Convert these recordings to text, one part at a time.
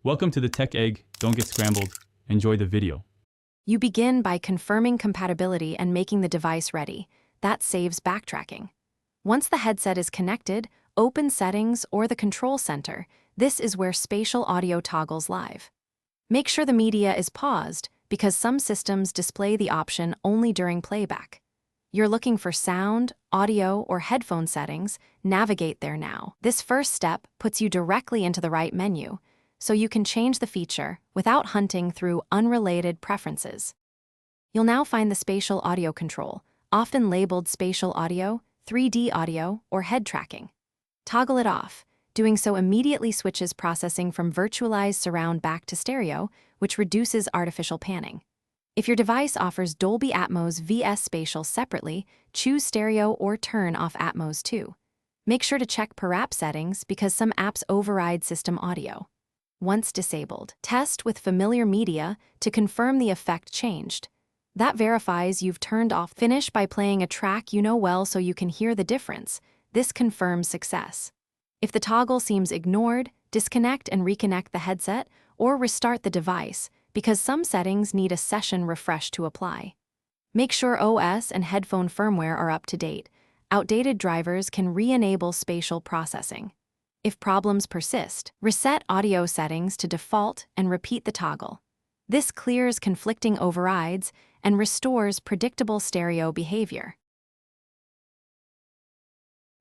Welcome to the Tech Egg. Don't get scrambled. Enjoy the video. You begin by confirming compatibility and making the device ready. That saves backtracking. Once the headset is connected, open Settings or the Control Center. This is where Spatial Audio toggles live. Make sure the media is paused because some systems display the option only during playback. You're looking for sound, audio, or headphone settings, navigate there now. This first step puts you directly into the right menu, so you can change the feature without hunting through unrelated preferences. You'll now find the Spatial Audio control, often labeled Spatial Audio, 3D Audio, or Head Tracking. Toggle it off. Doing so immediately switches processing from virtualized surround back to stereo, which reduces artificial panning. If your device offers Dolby Atmos vs Spatial separately, choose stereo or turn off Atmos too. Make sure to check per app settings because some apps override system audio. Once disabled, test with familiar media to confirm the effect changed. That verifies you've turned off. Finish by playing a track you know well so you can hear the difference. This confirms success. If the toggle seems ignored, disconnect and reconnect the headset or restart the device because some settings need a session refresh to apply. Make sure OS and headphone firmware are up to date. Outdated drivers can re-enable spatial processing. If problems persist, reset audio settings to default and repeat the toggle. This clears conflicting overrides and restores predictable stereo behavior.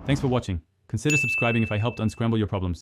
Thanks for watching. Consider subscribing if I helped unscramble your problems.